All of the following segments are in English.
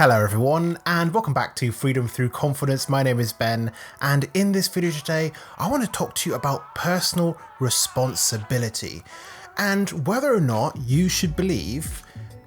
Hello everyone and welcome back to Freedom Through Confidence. My name is Ben, and in this video today I want to talk to you about personal responsibility and whether or not you should believe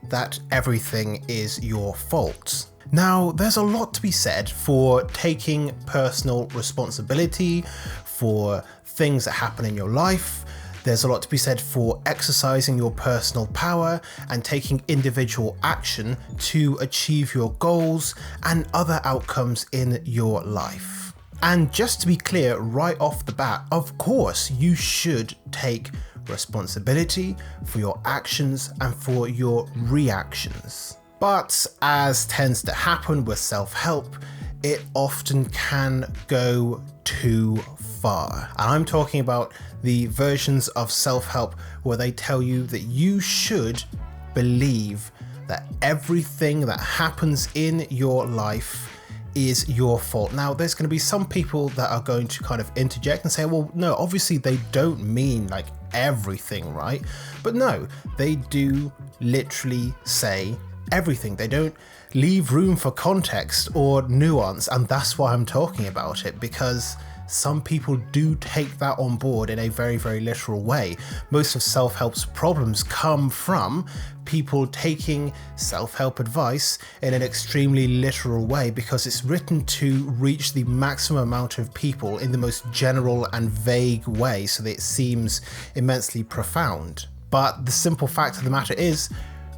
that everything is your fault. Now, there's a lot to be said for taking personal responsibility for things that happen in your life. There's a lot to be said for exercising your personal power and taking individual action to achieve your goals and other outcomes in your life. And just to be clear right off the bat, of course, you should take responsibility for your actions and for your reactions. But as tends to happen with self-help, it often can go too far. And I'm talking about the versions of self-help where they tell you that you should believe that everything that happens in your life is your fault. Now, there's going to be some people that are going to kind of interject and say, well, no, obviously they don't mean like everything, right? But no, they do literally say everything. They don't leave room for context or nuance, and that's why I'm talking about it, because some people do take that on board in a very, very literal way. Most of self-help's problems come from people taking self-help advice in an extremely literal way because it's written to reach the maximum amount of people in the most general and vague way so that it seems immensely profound. But the simple fact of the matter is,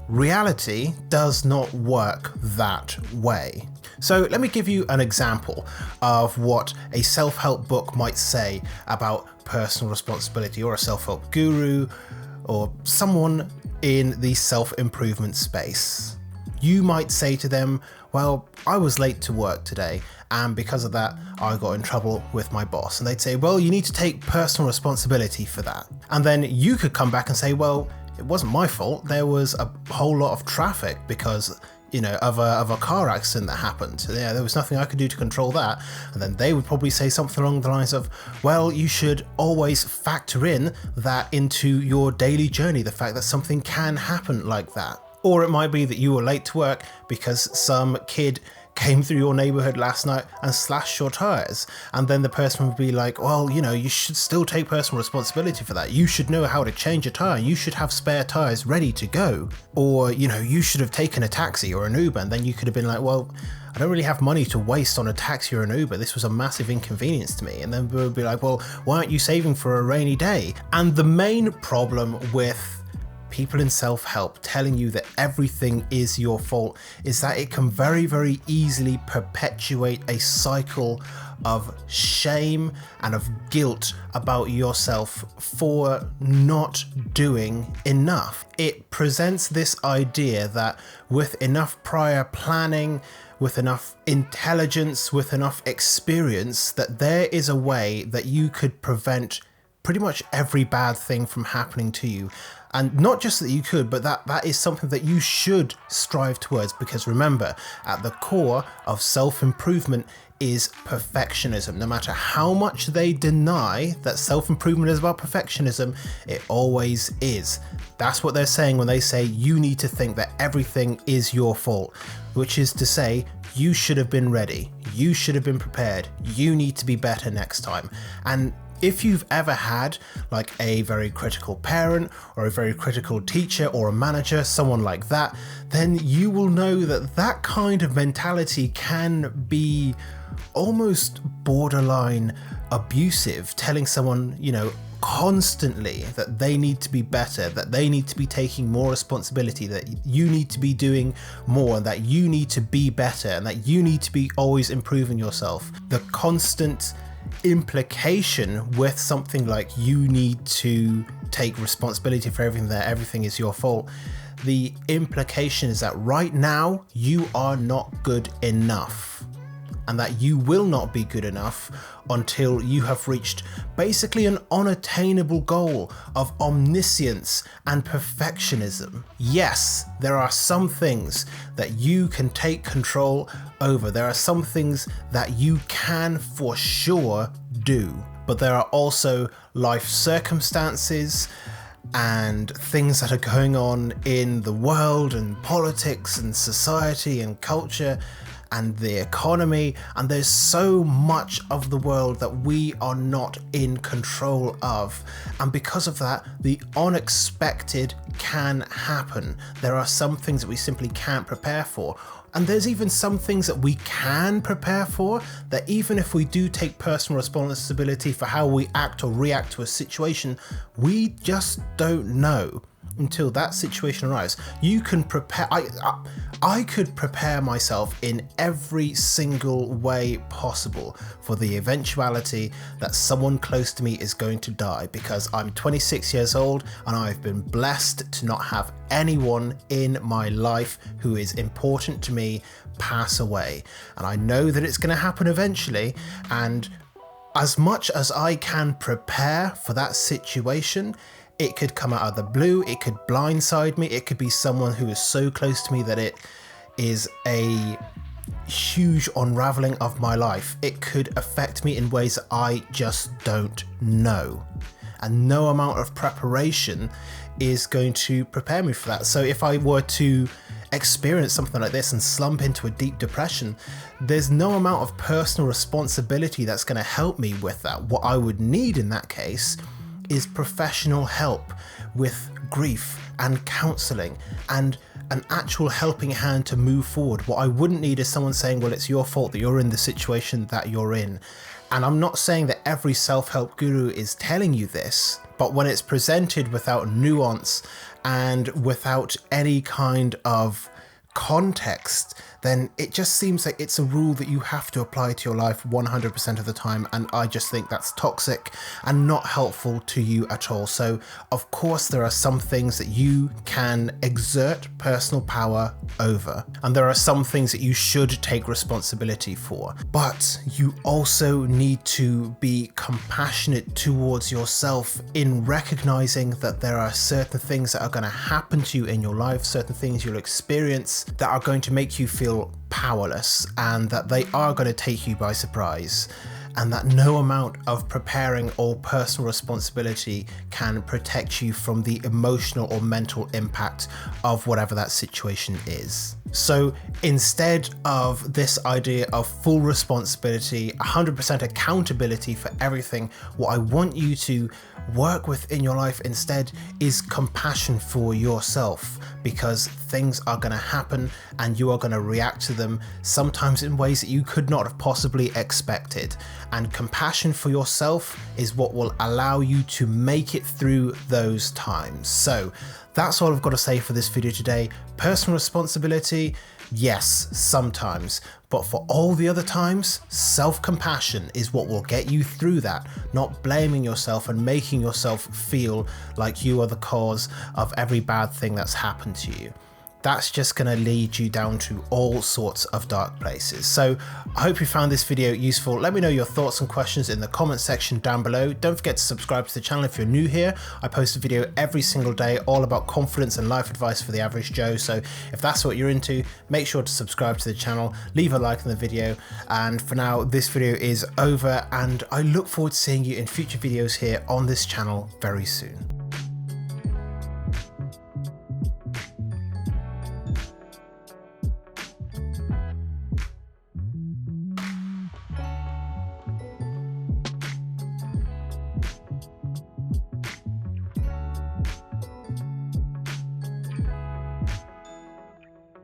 reality does not work that way. So let me give you an example of what a self-help book might say about personal responsibility, or a self-help guru, or someone in the self-improvement space. You might say to them, well, I was late to work today, and because of that, I got in trouble with my boss. And they'd say, well, you need to take personal responsibility for that. And then you could come back and say, well, it wasn't my fault. There was a whole lot of traffic because, of a car accident that happened. Yeah, there was nothing I could do to control that. And then they would probably say something along the lines of, well, you should always factor in that into your daily journey, the fact that something can happen like that. Or it might be that you were late to work because some kid came through your neighborhood last night and slashed your tires. And then the person would be like, well, you should still take personal responsibility for that. You should know how to change a tire. You should have spare tires ready to go. Or, you should have taken a taxi or an Uber. And then you could have been like, well, I don't really have money to waste on a taxi or an Uber. This was a massive inconvenience to me. And then we would be like, well, why aren't you saving for a rainy day? And the main problem with people in self-help telling you that everything is your fault is that it can very, very easily perpetuate a cycle of shame and of guilt about yourself for not doing enough. It presents this idea that with enough prior planning, with enough intelligence, with enough experience, that there is a way that you could prevent pretty much every bad thing from happening to you. And not just that you could, but that is something that you should strive towards, because remember, at the core of self-improvement is perfectionism. No matter how much they deny that self-improvement is about perfectionism, it always is. That's what they're saying when they say you need to think that everything is your fault, which is to say you should have been ready, you should have been prepared, you need to be better next time. And if you've ever had like a very critical parent or a very critical teacher or a manager, someone like that, then you will know that that kind of mentality can be almost borderline abusive, telling someone, constantly that they need to be better, that they need to be taking more responsibility, that you need to be doing more, and that you need to be better, and that you need to be always improving yourself. The constant implication with something like you need to take responsibility for everything, that everything is your fault, the implication is that right now you are not good enough, and that you will not be good enough until you have reached basically an unattainable goal of omniscience and perfectionism. Yes, there are some things that you can take control over. There are some things that you can for sure do, but there are also life circumstances and things that are going on in the world and politics and society and culture and the economy, and there's so much of the world that we are not in control of, and because of that the unexpected can happen. There are some things that we simply can't prepare for, and there's even some things that we can prepare for that even if we do take personal responsibility for how we act or react to a situation, we just don't know until that situation arrives. You can prepare. I could prepare myself in every single way possible for the eventuality that someone close to me is going to die, because I'm 26 years old and I've been blessed to not have anyone in my life who is important to me pass away, and I know that it's going to happen eventually. And as much as I can prepare for that situation, it could come out of the blue, it could blindside me, it could be someone who is so close to me that it is a huge unraveling of my life. It could affect me in ways that I just don't know. And no amount of preparation is going to prepare me for that. So if I were to experience something like this and slump into a deep depression, there's no amount of personal responsibility that's going to help me with that. What I would need in that case is professional help with grief and counseling and an actual helping hand to move forward. What I wouldn't need is someone saying, well, it's your fault that you're in the situation that you're in. And I'm not saying that every self-help guru is telling you this, but when it's presented without nuance and without any kind of context, then it just seems like it's a rule that you have to apply to your life 100% of the time, and I just think that's toxic and not helpful to you at all. So of course there are some things that you can exert personal power over, and there are some things that you should take responsibility for, but you also need to be compassionate towards yourself in recognizing that there are certain things that are going to happen to you in your life, certain things you'll experience that are going to make you feel powerless, and that they are going to take you by surprise, and that no amount of preparing or personal responsibility can protect you from the emotional or mental impact of whatever that situation is. So instead of this idea of full responsibility, 100% accountability for everything, what I want you to work with in your life instead is compassion for yourself, because things are going to happen and you are going to react to them sometimes in ways that you could not have possibly expected. And compassion for yourself is what will allow you to make it through those times. So that's all I've got to say for this video today. Personal responsibility, yes, sometimes, but for all the other times, self-compassion is what will get you through that, not blaming yourself and making yourself feel like you are the cause of every bad thing that's happened to you. That's just going to lead you down to all sorts of dark places. So I hope you found this video useful. Let me know your thoughts and questions in the comment section down below. Don't forget to subscribe to the channel if you're new here. I post a video every single day all about confidence and life advice for the average Joe. So if that's what you're into, make sure to subscribe to the channel, leave a like on the video. And for now, this video is over, and I look forward to seeing you in future videos here on this channel very soon.